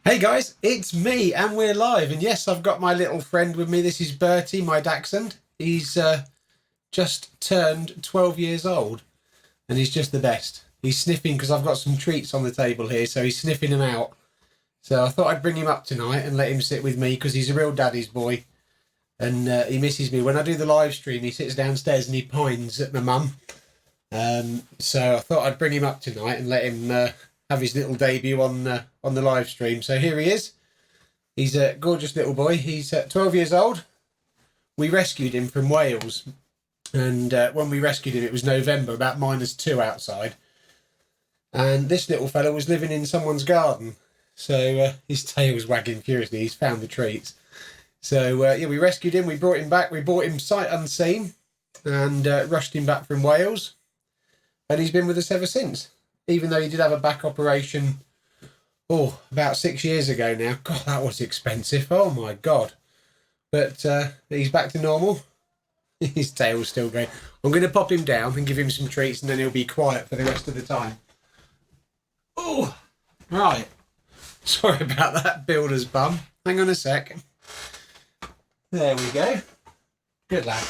Hey guys, it's me and we're live. And yes, I've got my little friend with me. This is Bertie, my dachshund. He's just turned 12 years old and he's just the best. He's sniffing because I've got some treats on the table here, so he's sniffing them out. So I thought I'd bring him up tonight and let him sit with me because he's a real daddy's boy and he misses me. When I do the live stream, he sits downstairs and he pines at my mum. So I thought I'd bring him up tonight and let him have his little debut on the live stream. So here he is. He's a gorgeous little boy. He's 12 years old. We rescued him from Wales, and when we rescued him, it was November, about -2 outside. And this little fellow was living in someone's garden, so his tail was wagging furiously. He's found the treats. So yeah, we rescued him. We brought him back. We bought him sight unseen, and rushed him back from Wales. And he's been with us ever since, even though he did have a back operation, about 6 years ago now. God, that was expensive. Oh, my God. But he's back to normal. His tail's still going. I'm going to pop him down and give him some treats, and then he'll be quiet for the rest of the time. Oh, right. Sorry about that builder's bum. Hang on a sec. There we go. Good lad.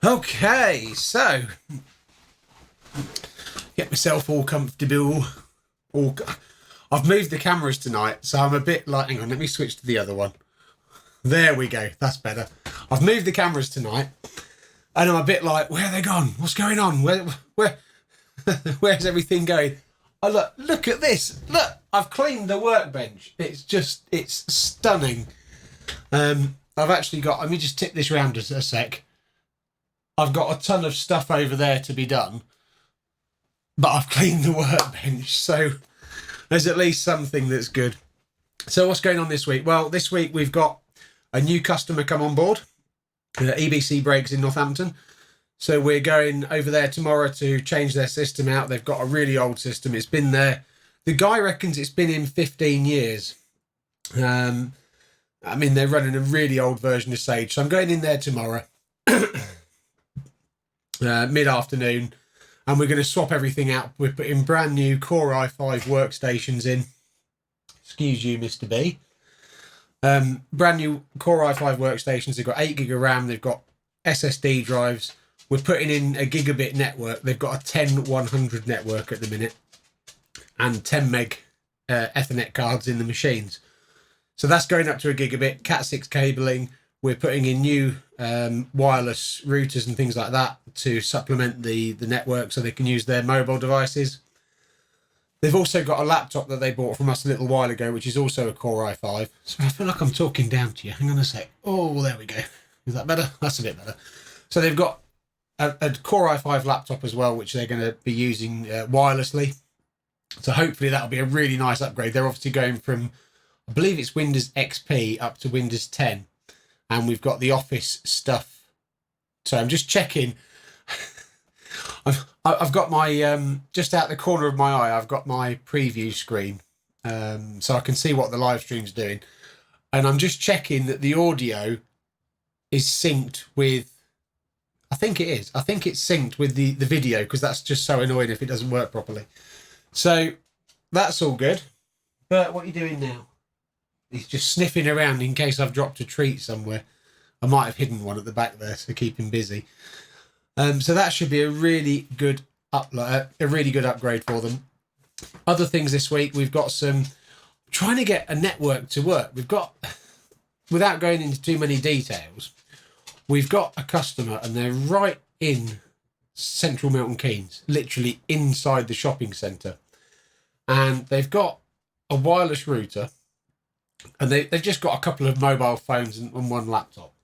Okay, so get myself all comfortable. I've moved the cameras tonight, so I'm a bit like, hang on, let me switch to the other one. There we go, that's better. I've moved the cameras tonight, and I'm a bit like, where are they gone? What's going on? Where's everything going? Oh, look at this. Look, I've cleaned the workbench. It's stunning. I've actually got, let me just tip this round a sec. I've got a ton of stuff over there to be done, but I've cleaned the workbench, so there's at least something that's good. So what's going on this week? Well, this week we've got a new customer come on board, EBC Brakes in Northampton. So we're going over there tomorrow to change their system out. They've got a really old system. It's been there. The guy reckons it's been in 15 years. I mean, they're running a really old version of Sage. So I'm going in there tomorrow, mid-afternoon. And we're going to swap everything out. We're putting brand new Core i5 workstations in. Excuse you, Mr. B. Brand new Core i5 workstations. They've got 8 gig of RAM. They've got SSD drives. We're putting in a gigabit network. They've got a 10-100 network at the minute. And 10 meg Ethernet cards in the machines. So that's going up to a gigabit. Cat6 cabling. We're putting in new wireless routers and things like that to supplement the network so they can use their mobile devices. They've also got a laptop that they bought from us a little while ago, which is also a Core i5. So I feel like I'm talking down to you. Hang on a sec. Oh, there we go. Is that better? That's a bit better. So they've got a Core i5 laptop as well, which they're going to be using wirelessly. So hopefully that'll be a really nice upgrade. They're obviously going from, I believe it's Windows XP up to Windows 10. And we've got the Office stuff. So I'm just checking. I've got my, just out the corner of my eye, I've got my preview screen. So I can see what the live stream's doing. And I'm just checking that the audio is synced with, I think it is. I think it's synced with the video, because that's just so annoying if it doesn't work properly. So that's all good. But what are you doing now? He's just sniffing around in case I've dropped a treat somewhere. I might have hidden one at the back there, so keep him busy. So that should be a really good upgrade for them. Other things this week, we've got trying to get a network to work. We've got, without going into too many details, we've got a customer and they're right in central Milton Keynes, literally inside the shopping centre. And they've got a wireless router. And they've just got a couple of mobile phones and one laptop.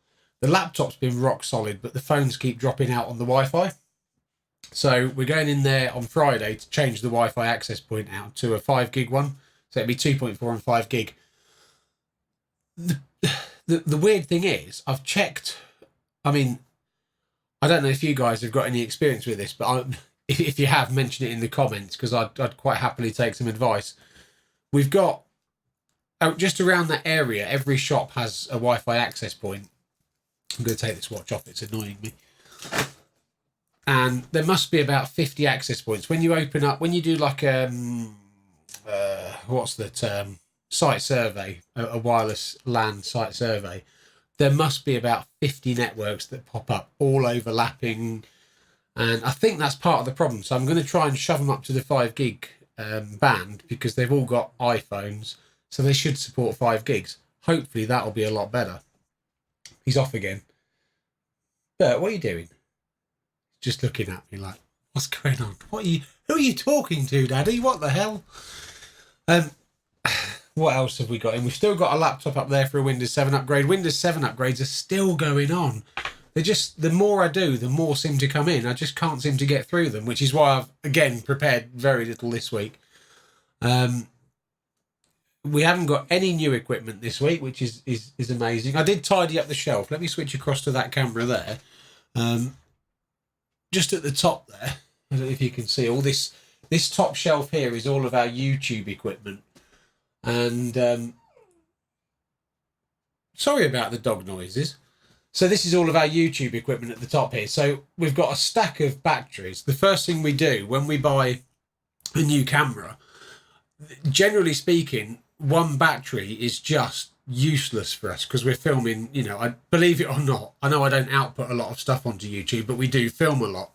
The laptop's been rock solid, but the phones keep dropping out on the Wi-Fi. So we're going in there on Friday to change the Wi-Fi access point out to a 5 gig one. So it'll be 2.4 and 5 gig. The weird thing is, I've checked. I mean, I don't know if you guys have got any experience with this, but if you have, mention it in the comments, because I'd quite happily take some advice. We've got, just around that area, every shop has a Wi-Fi access point. I'm going to take this watch off, it's annoying me. And there must be about 50 access points. When you open up, when you do like, what's the term? site survey, a wireless LAN site survey, there must be about 50 networks that pop up, all overlapping. And I think that's part of the problem. So I'm going to try and shove them up to the 5 gig band, because they've all got iPhones. So they should support 5 gigs. Hopefully that'll be a lot better. He's off again. Bert, what are you doing? Just looking at me like, what's going on? Who are you talking to, Daddy? What the hell? What else have we got in? We've still got a laptop up there for a Windows 7 upgrade. Windows 7 upgrades are still going on. They're just, the more I do, the more seem to come in. I just can't seem to get through them, which is why I've, again, prepared very little this week. We haven't got any new equipment this week, which is amazing. I did tidy up the shelf. Let me switch across to that camera there. Just at the top there, I don't know if you can see, all this top shelf here is all of our YouTube equipment. And sorry about the dog noises. So this is all of our YouTube equipment at the top here. So we've got a stack of batteries. The first thing we do when we buy a new camera, generally speaking, one battery is just useless for us, because we're filming, you know, I believe it or not, I know I don't output a lot of stuff onto YouTube, but we do film a lot.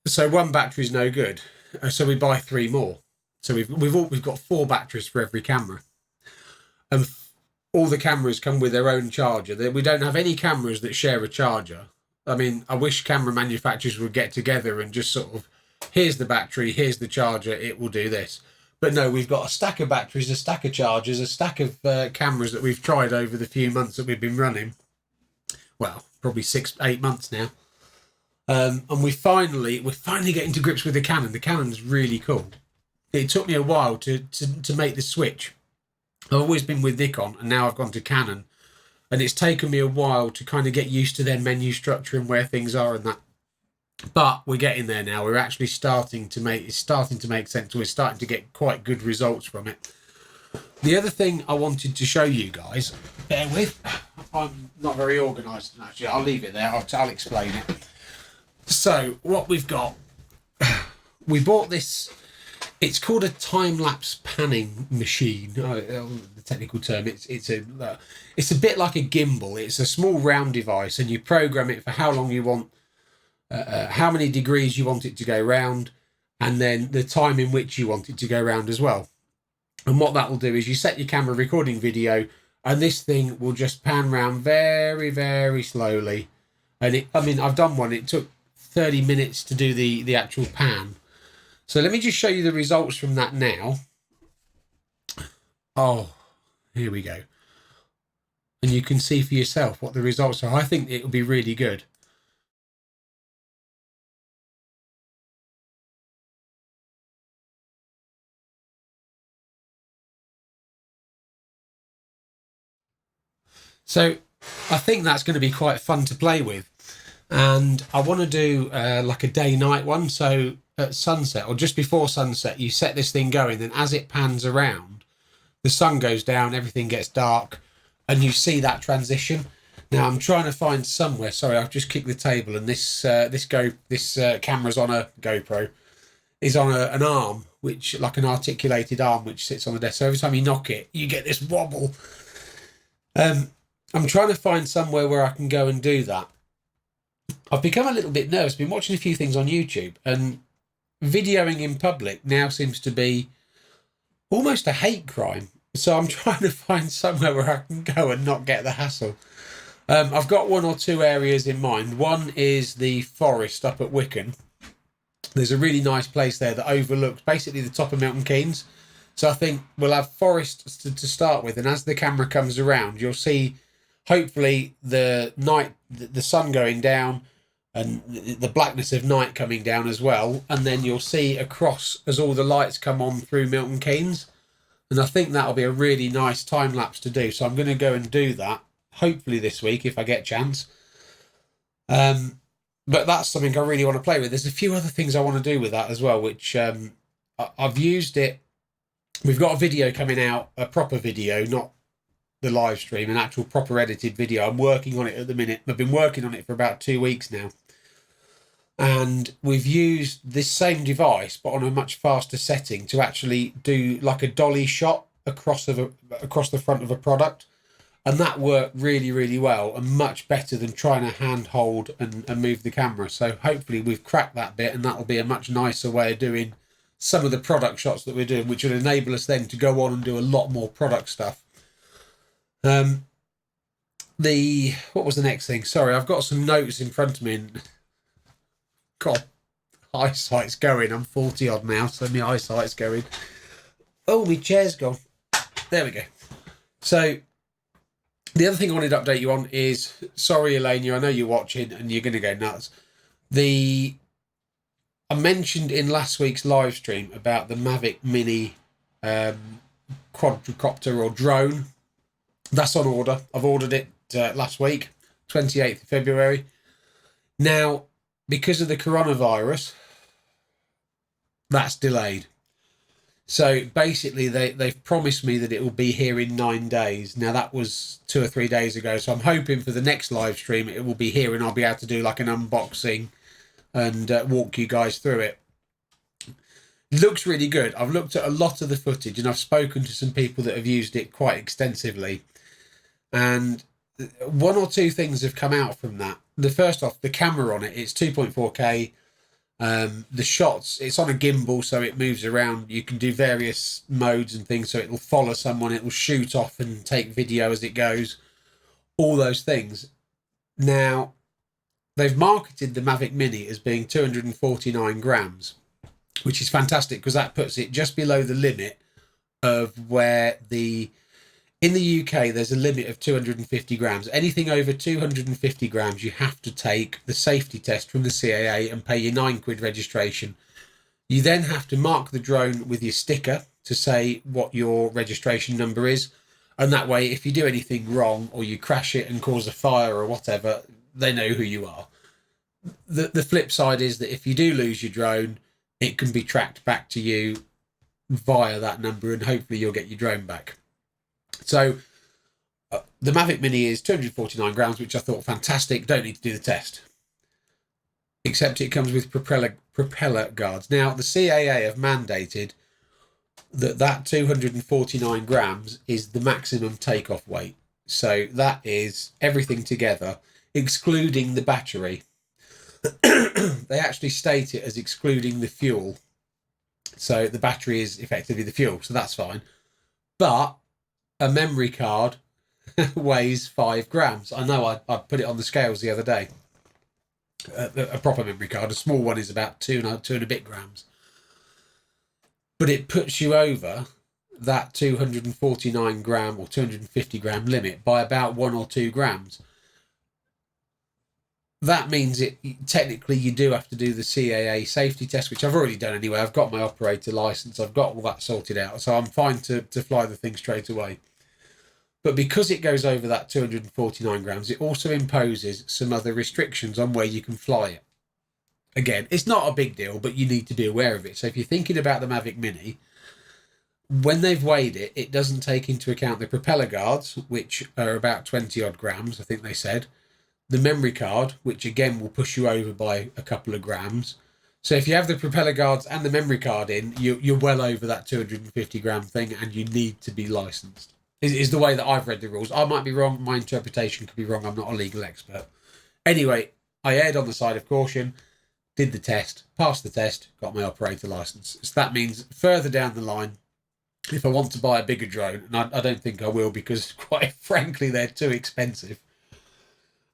So one battery is no good. So we buy 3 more. So we've got 4 batteries for every camera. And all the cameras come with their own charger. We don't have any cameras that share a charger. I mean, I wish camera manufacturers would get together and just sort of, here's the battery, here's the charger, it will do this. But no, we've got a stack of batteries, a stack of chargers, a stack of cameras that we've tried over the few months that we've been running. Well, probably 6-8 months now. And we're finally getting to grips with the Canon. The Canon's really cool. It took me a while to make the switch. I've always been with Nikon, and now I've gone to Canon. And it's taken me a while to kind of get used to their menu structure and where things are and that. But we're getting there now. We're actually it's starting to make sense. We're starting to get quite good results from it. The other thing I wanted to show you guys, bear with, I'm not very organised actually. I'll leave it there. I'll explain it. So what we've got, we bought this. It's called a time-lapse panning machine. The technical term. It's a bit like a gimbal. It's a small round device, and you program it for how long you want. How many degrees you want it to go round, and then the time in which you want it to go round as well. And what that will do is you set your camera recording video, and this thing will just pan round very, very slowly. And I've done one. It took 30 minutes to do the actual pan. So let me just show you the results from that now. Oh, here we go. And you can see for yourself what the results are. I think it will be really good. So I think that's going to be quite fun to play with. And I want to do like a day-night one. So at sunset or just before sunset, you set this thing going. Then as it pans around, the sun goes down, everything gets dark, and you see that transition. Now I'm trying to find somewhere. Sorry, I've just kicked the table, and this camera's on a GoPro. Is on an arm, which like an articulated arm, which sits on the desk. So every time you knock it, you get this wobble. I'm trying to find somewhere where I can go and do that. I've become a little bit nervous. Been watching a few things on YouTube, and videoing in public now seems to be almost a hate crime. So I'm trying to find somewhere where I can go and not get the hassle. I've got 1 or 2 areas in mind. One is the forest up at Wicken. There's a really nice place there that overlooks basically the top of Milton Keynes. So I think we'll have forest to start with, and as the camera comes around, you'll see hopefully the sun going down and the blackness of night coming down as well. And then you'll see across as all the lights come on through Milton Keynes. And I think that'll be a really nice time lapse to do. So I'm going to go and do that hopefully this week if I get a chance. But that's something I really want to play with. There's a few other things I want to do with that as well, which I've used it. We've got a video coming out, a proper video, not the live stream, an actual proper edited video. I'm working on it at the minute. I've been working on it for about 2 weeks now. And we've used this same device, but on a much faster setting, to actually do like a dolly shot across the front of a product. And that worked really, really well, and much better than trying to hand hold and move the camera. So hopefully we've cracked that bit, and that'll be a much nicer way of doing some of the product shots that we're doing, which will enable us then to go on and do a lot more product stuff. What was the next thing? Sorry, I've got some notes in front of me, and God, eyesight's going. I'm 40 odd now, so my eyesight's going. Oh, my chair's gone. There we go. So the other thing I wanted to update you on is, sorry, Elaine, I know you're watching and you're going to go nuts. I mentioned in last week's live stream about the Mavic Mini quadricopter or drone. That's on order. I've ordered it last week, 28th of February. Now, because of the coronavirus, that's delayed. So basically, they've promised me that it will be here in 9 days. Now, that was 2 or 3 days ago. So I'm hoping for the next live stream, it will be here and I'll be able to do like an unboxing and walk you guys through it. Looks really good. I've looked at a lot of the footage and I've spoken to some people that have used it quite extensively. And 1 or 2 things have come out from that. The first off, the camera on it, it's 2.4K. The shots, it's on a gimbal, so it moves around. You can do various modes and things, so it'll follow someone, it'll shoot off and take video as it goes, all those things. Now, they've marketed the Mavic Mini as being 249 grams, which is fantastic because that puts it just below the limit of where in the UK, there's a limit of 250 grams. Anything over 250 grams, you have to take the safety test from the CAA and pay your £9 registration. You then have to mark the drone with your sticker to say what your registration number is. And that way, if you do anything wrong or you crash it and cause a fire or whatever, they know who you are. The flip side is that if you do lose your drone, it can be tracked back to you via that number and hopefully you'll get your drone back. So the Mavic Mini is 249 grams, which I thought fantastic. Don't need to do the test. Except it comes with propeller guards. Now, the CAA have mandated that 249 grams is the maximum takeoff weight. So that is everything together, excluding the battery. They actually state it as excluding the fuel. So the battery is effectively the fuel, so that's fine. But a memory card weighs 5 grams. I know I put it on the scales the other day. A proper memory card. A small one is about 2 and a bit grams. But it puts you over that 249 gram or 250 gram limit by about 1 or 2 grams. That means technically you do have to do the CAA safety test, which I've already done anyway. I've got my operator license. I've got all that sorted out. So I'm fine to fly the thing straight away. But because it goes over that 249 grams, it also imposes some other restrictions on where you can fly it. Again, it's not a big deal, but you need to be aware of it. So if you're thinking about the Mavic Mini, when they've weighed it, it doesn't take into account the propeller guards, which are about 20 odd grams, I think they said. The memory card, which again will push you over by a couple of grams. So if you have the propeller guards and the memory card in, you're well over that 250 gram thing, and you need to be licensed. Is the way that I've read the rules. I might be wrong. My interpretation could be wrong. I'm not a legal expert. Anyway, I erred on the side of caution, did the test, passed the test, got my operator license. So that means further down the line, if I want to buy a bigger drone, and I don't think I will because quite frankly, they're too expensive.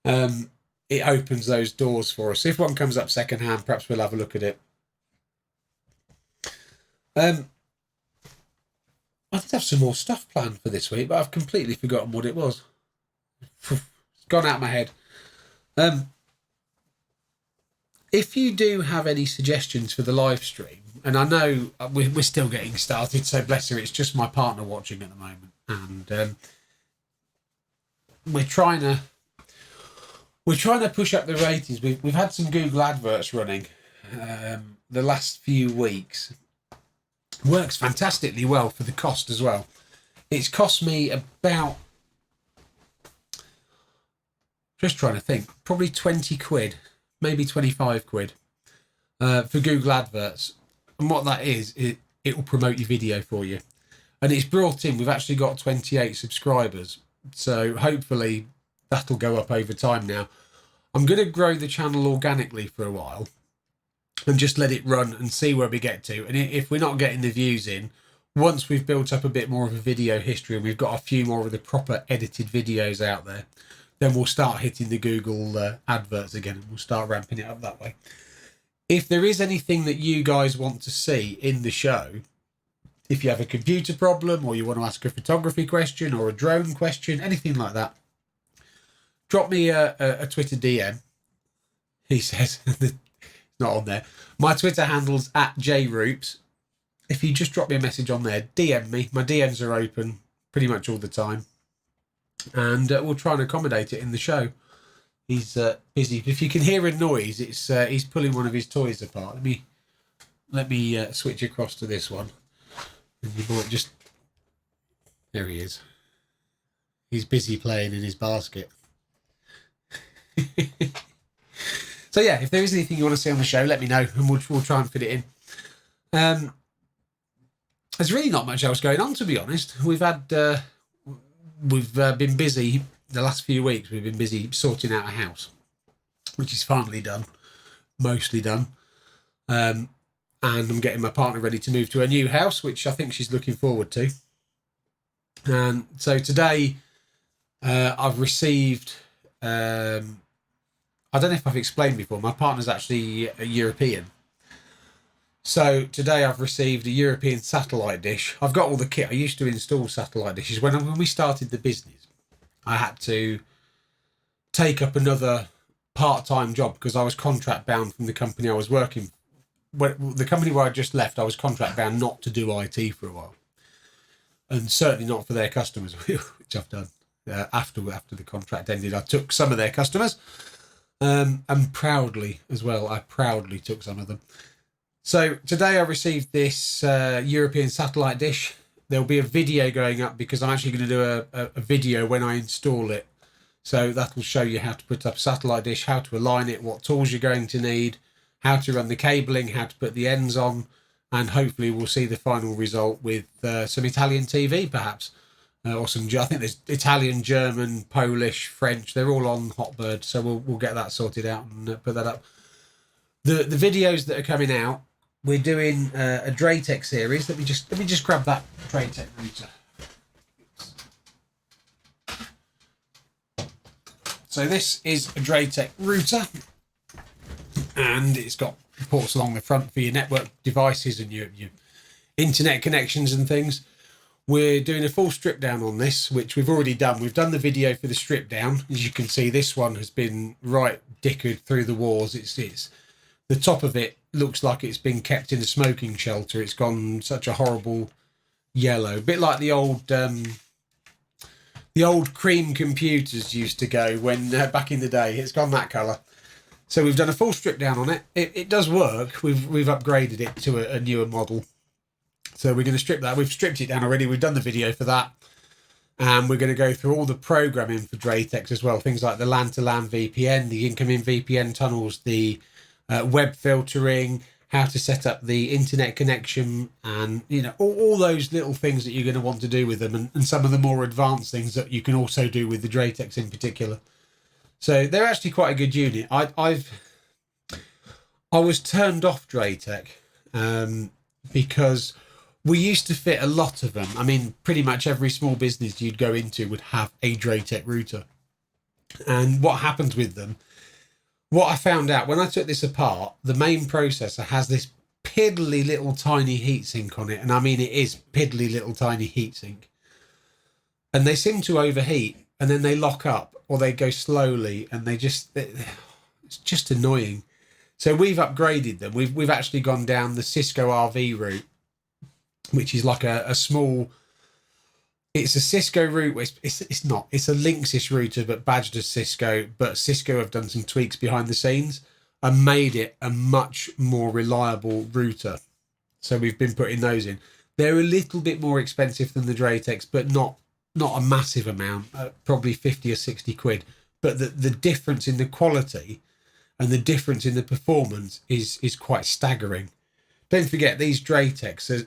It opens those doors for us. If one comes up secondhand, perhaps we'll have a look at it. I did have some more stuff planned for this week, but I've completely forgotten what it was. It's gone out of my head. If you do have any suggestions for the live stream, and I know we're still getting started, so bless her, it's just my partner watching at the moment, and we're trying to push up the ratings. We've had some Google adverts running the last few weeks. Works fantastically well for the cost as well. It's cost me about, just trying to think, probably 20 quid, maybe 25 quid for Google Adverts. And what that is, it will promote your video for you. And it's brought in, we've actually got 28 subscribers. So hopefully that'll go up over time now. I'm going to grow the channel organically for a while and just let it run and see where we get to. And if we're not getting the views in, once we've built up a bit more of a video history and we've got a few more of the proper edited videos out there, then we'll start hitting the Google adverts again, and we'll start ramping it up that way. If there is anything that you guys want to see in the show, if you have a computer problem or you want to ask a photography question or a drone question, anything like that, drop me a Twitter DM. He says, it's not on there. My Twitter handle's @jroops. If you just drop me a message on there, DM me. My DMs are open pretty much all the time. And we'll try and accommodate it in the show. He's busy. If you can hear a noise, it's he's pulling one of his toys apart. Let me switch across to this one. And you might just... There he is. He's busy playing in his basket. So yeah, if there is anything you want to see on the show, let me know, and we'll try and fit it in. There's really not much else going on, to be honest. We've been busy the last few weeks. We've been busy sorting out a house, which is finally done, mostly done. And I'm getting my partner ready to move to a new house, which I think she's looking forward to. And so today I've received, I don't know if I've explained before, my partner's actually a European. So today I've received a European satellite dish. I've got all the kit. I used to install satellite dishes. When we started the business, I had to take up another part-time job because I was contract bound from the company I was working. The company where I just left, I was contract bound not to do IT for a while. And certainly not for their customers, which I've done. After the contract ended, I took some of their customers. And proudly as well, I proudly took some of them. So today I received this European satellite dish. There'll be a video going up because I'm actually going to do a video when I install it. So that will show you how to put up a satellite dish, how to align it, what tools you're going to need, how to run the cabling, how to put the ends on, and hopefully we'll see the final result with some Italian TV perhaps. Or some, I think there's Italian, German, Polish, French. They're all on Hotbird, so we'll get that sorted out and put that up. The videos that are coming out, we're doing a Draytech series. Let me just grab that Draytech router. So this is a Draytech router, and it's got ports along the front for your network devices and your internet connections and things. We're doing a full strip down on this, which we've already done. We've done the video for the strip down. As you can see, this one has been right dickered through the walls. It's the top of it looks like it's been kept in a smoking shelter. It's gone such a horrible yellow, a bit like the old cream computers used to go when back in the day. It's gone that colour. So we've done a full strip down on it. It does work. We've upgraded it to a newer model. So we're going to strip that. We've stripped it down already. We've done the video for that. And we're going to go through all the programming for Draytech as well. Things like the LAN-to-LAN VPN, the incoming VPN tunnels, the web filtering, how to set up the internet connection, and all those little things that you're going to want to do with them, and some of the more advanced things that you can also do with the Draytechs in particular. So they're actually quite a good unit. I was turned off Draytech because we used to fit a lot of them. I mean, pretty much every small business you'd go into would have a Draytech router. And what happens with them, what I found out when I took this apart, the main processor has this piddly little tiny heatsink on it. And I mean, it is piddly little tiny heatsink. And they seem to overheat and then they lock up or they go slowly and it's just annoying. So we've upgraded them. We've actually gone down the Cisco RV route, which is like a small, it's a Cisco route. It's a Linksys router, but badged as Cisco. But Cisco have done some tweaks behind the scenes and made it a much more reliable router. So we've been putting those in. They're a little bit more expensive than the Draytechs, but not a massive amount, probably 50 or 60 quid. But the difference in the quality and the difference in the performance is quite staggering. Don't forget, these Dratex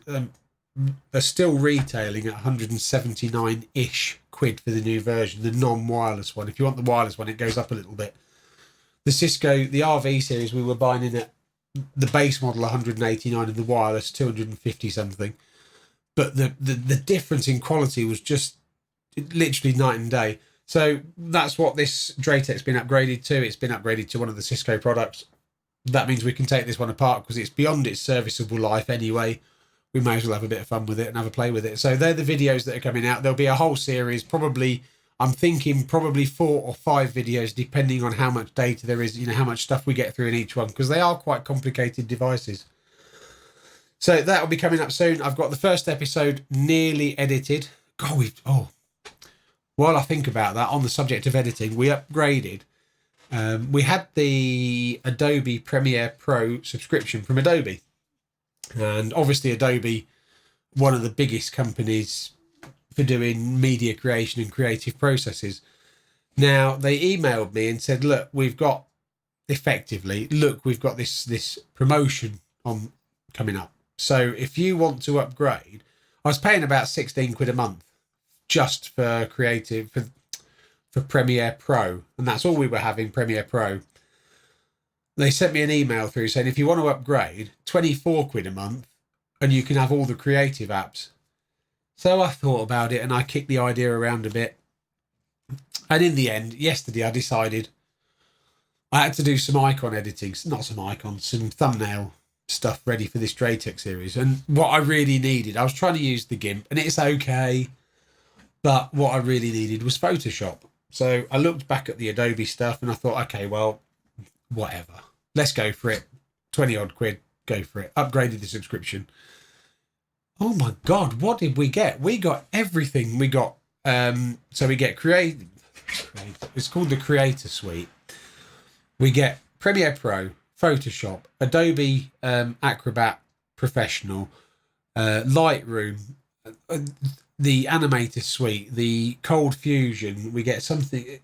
are still retailing at 179-ish quid for the new version, the non-wireless one. If you want the wireless one, it goes up a little bit. The Cisco, the RV series, we were buying in at the base model 189 and the wireless 250 something. But the difference in quality was just literally night and day. So that's what this Dratex been upgraded to. It's been upgraded to one of the Cisco products. That means we can take this one apart because it's beyond its serviceable life anyway. We may as well have a bit of fun with it and have a play with it. So they're the videos that are coming out. There'll be a whole series, probably, I'm thinking probably 4 or 5 videos, depending on how much data there is, how much stuff we get through in each one, because they are quite complicated devices. So that'll be coming up soon. I've got the first episode nearly edited. God, while I think about that, on the subject of editing, we upgraded. We had the Adobe Premiere Pro subscription from Adobe. And obviously Adobe, one of the biggest companies for doing media creation and creative processes. Now, they emailed me and said, look, we've got this promotion on coming up. So if you want to upgrade, I was paying about 16 quid a month just for for Premiere Pro. And that's all we were having, Premiere Pro. They sent me an email through saying, if you want to upgrade, 24 quid a month, and you can have all the creative apps. So I thought about it and I kicked the idea around a bit. And in the end, yesterday, I decided I had to do some some thumbnail stuff ready for this Dratex series. And what I really needed, I was trying to use the GIMP, and it's okay, but what I really needed was Photoshop. So I looked back at the Adobe stuff and I thought, okay, well, whatever, let's go for it. 20 odd quid, go for it. Upgraded the subscription. Oh my God, what did we get? We got everything. We got, so we get it's called the Creator Suite. We get Premiere Pro, Photoshop, Adobe Acrobat Professional, Lightroom, the Animator Suite, the Cold Fusion. We get something,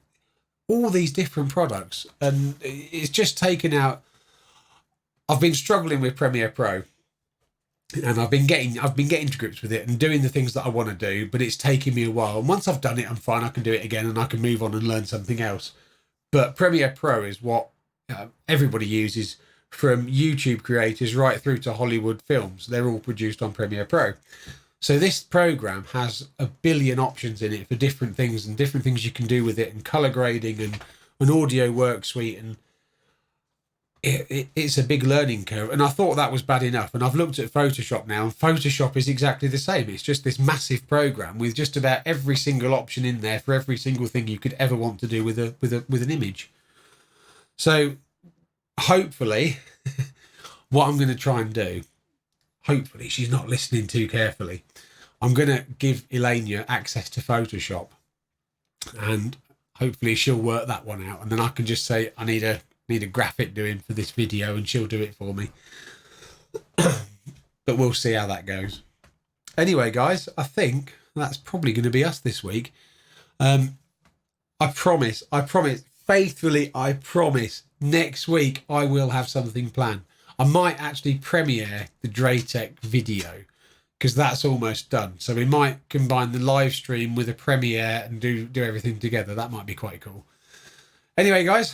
all these different products, and it's just taken out. I've been struggling with Premiere Pro, and I've been getting to grips with it and doing the things that I want to do, but it's taking me a while. And once I've done it, I'm fine. I can do it again and I can move on and learn something else. But Premiere Pro is what everybody uses, from YouTube creators right through to Hollywood films. They're all produced on Premiere Pro. So this program has a billion options in it for different things and different things you can do with it, and color grading and an audio work suite, and it's a big learning curve. And I thought that was bad enough. And I've looked at Photoshop now, and Photoshop is exactly the same. It's just this massive program with just about every single option in there for every single thing you could ever want to do with an image. So hopefully, what I'm going to try and do, hopefully she's not listening too carefully, I'm going to give Elenia access to Photoshop, and hopefully she'll work that one out. And then I can just say, I need a graphic doing for this video, and she'll do it for me. But we'll see how that goes. Anyway, guys, I think that's probably going to be us this week. I promise, faithfully, I promise, next week I will have something planned. I might actually premiere the Dratex video, because that's almost done. So we might combine the live stream with a premiere and do everything together. That might be quite cool. Anyway, guys,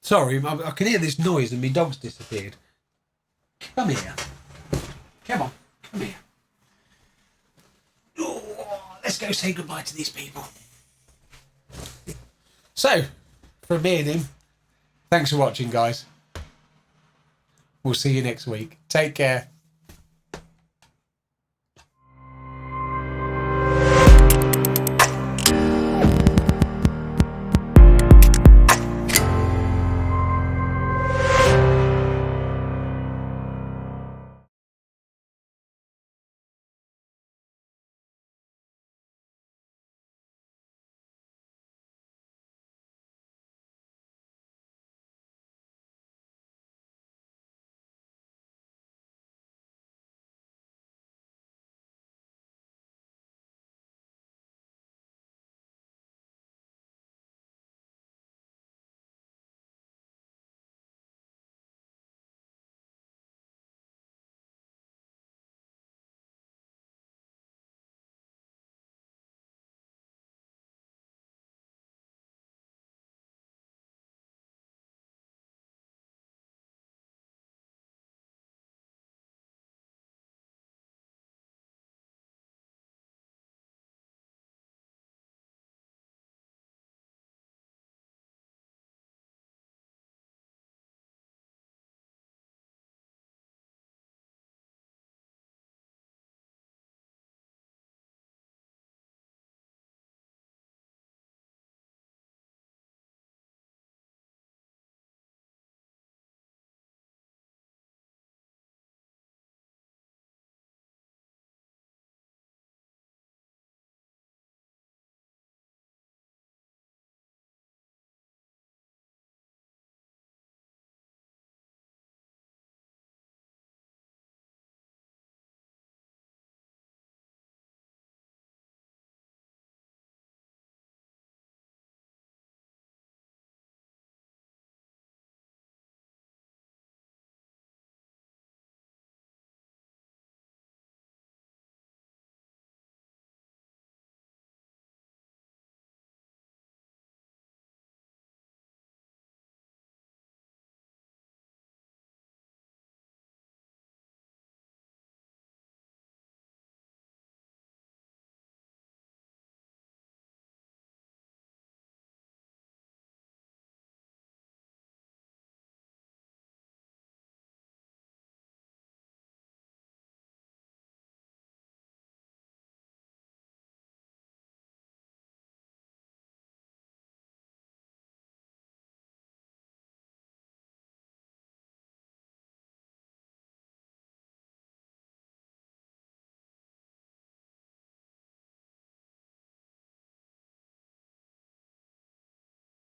sorry, I can hear this noise and my dog's disappeared. Come here. Come on, come here. Oh, let's go say goodbye to these people. So, from me and him, thanks for watching, guys. We'll see you next week. Take care.